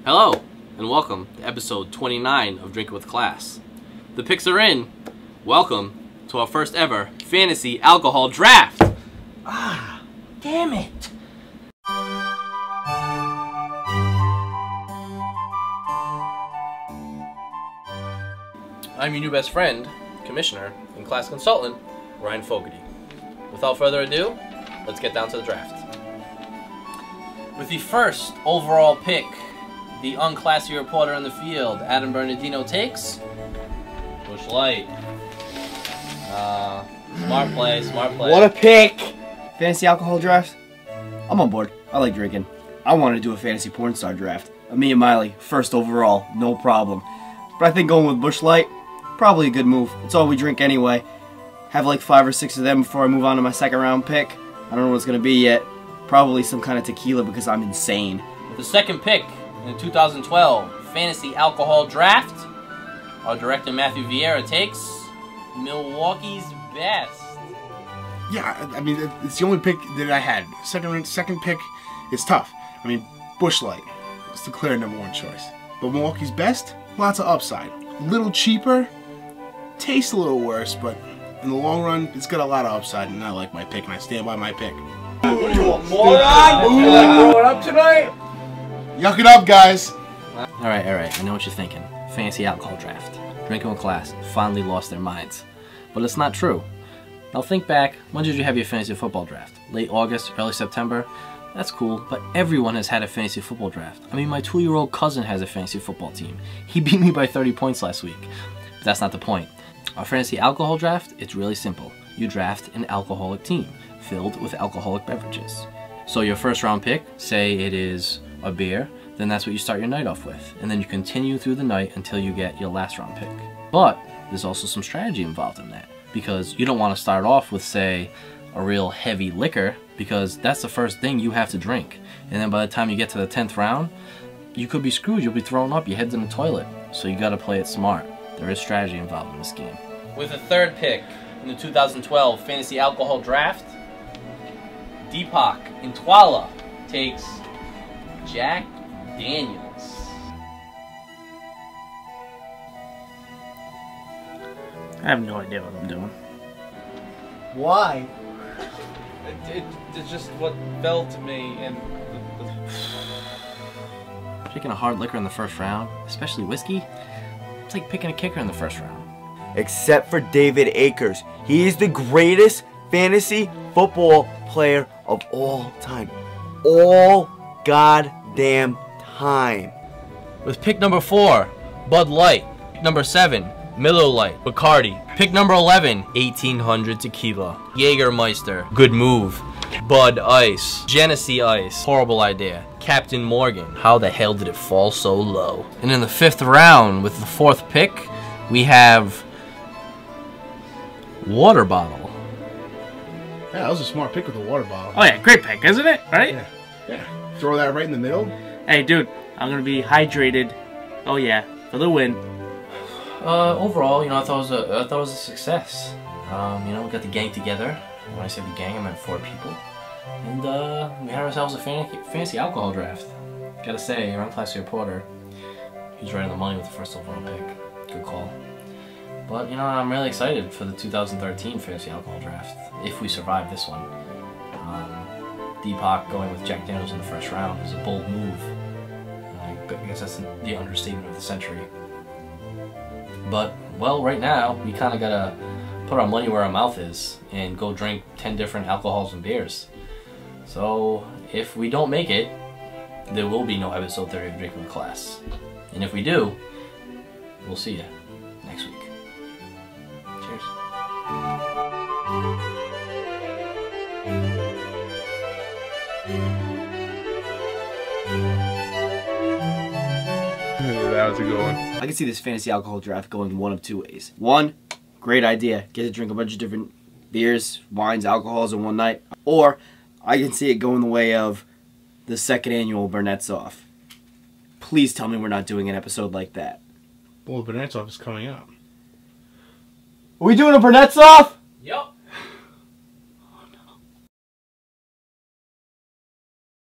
Hello, and welcome to episode 29 of Drinking with Class. The picks are in. Welcome to our first ever fantasy alcohol draft. Ah, damn it. I'm your new best friend, commissioner, and class consultant, Ryan Fogarty. Without further ado, let's get down to the draft. With the first overall pick, the unclassy reporter in the field, Adam Bernardino, takes Busch Light. Smart play, smart play. What a pick! Fantasy alcohol draft? I'm on board. I like drinking. I want to do a fantasy porn star draft. Me and Miley, first overall, no problem. But I think going with Busch Light, probably a good move. It's all we drink anyway. Have like 5 or 6 of them before I move on to my second round pick. I don't know what it's going to be yet. Probably some kind of tequila because I'm insane. With the second pick in the 2012 Fantasy Alcohol Draft, our director Matthew Vieira takes Milwaukee's Best. Yeah, I mean, it's the only pick that I had. Second pick is tough. I mean, Busch Light is the clear #1 choice. But Milwaukee's Best, lots of upside. A little cheaper, tastes a little worse, but in the long run, it's got a lot of upside, and I like my pick, and I stand by my pick. What do you want, moron? You like growing up tonight? Yuck it up, guys. Alright, I know what you're thinking. Fantasy Alcohol Draft. Drinking with Class finally lost their minds. But it's not true. Now think back, when did you have your fantasy football draft? Late August, early September? That's cool, but everyone has had a fantasy football draft. I mean, my 2-year-old cousin has a fantasy football team. He beat me by 30 points last week. But that's not the point. Our fantasy alcohol draft, it's really simple. You draft an alcoholic team filled with alcoholic beverages. So your first round pick, say it is a beer, then that's what you start your night off with. And then you continue through the night until you get your last round pick. But there's also some strategy involved in that, because you don't want to start off with, say, a real heavy liquor, because that's the first thing you have to drink. And then by the time you get to the 10th round, you could be screwed. You'll be throwing up, your head's in the toilet. So you got to play it smart. There is strategy involved in this game. With the third pick in the 2012 Fantasy Alcohol Draft, Deepak Intwala takes Jack Daniels. I have no idea what I'm doing. Why? It's just what fell to me, and Picking a hard liquor in the first round, especially whiskey, it's like picking a kicker in the first round. Except for David Akers. He is the greatest fantasy football player of all time. All goddamn time. With pick number 4, Bud Light. Pick number 7, Miller Lite, Bacardi. Pick number 11, 1800 Tequila. Jägermeister, good move. Bud Ice, Genesee Ice, horrible idea. Captain Morgan, how the hell did it fall so low? And in the 5th round, with the 4th pick, we have Water Bottle. Yeah, that was a smart pick with the water bottle. Oh yeah, great pick, isn't it? Right? Yeah. Throw that right in the middle. Hey dude, I'm gonna be hydrated. Oh yeah, for the win. Overall, I thought it was a success. We got the gang together. When I say the gang, I meant 4 people. And we had ourselves a fantasy alcohol draft. Gotta say, our unclassy reporter, he's right on the money with the first overall pick. Good call. But, I'm really excited for the 2013 fantasy alcohol draft, if we survive this one. Deepak going with Jack Daniels in the first round is a bold move. I guess that's the understatement of the century. But, well, right now, we kind of gotta put our money where our mouth is and go drink 10 different alcohols and beers. So, if we don't make it, there will be no episode 30 of Drinking with Class. And if we do, we'll see you next week. Cheers. that was a good one. I can see this fantasy alcohol draft going one of 2 ways. One, great idea. Get to drink a bunch of different beers, wines, alcohols in one night. Or I can see it going the way of the 2nd annual Burnett's Off. Please tell me we're not doing an episode like that. Well, the Burnett's Off is coming up. Are we doing a Burnett's Off? Yup.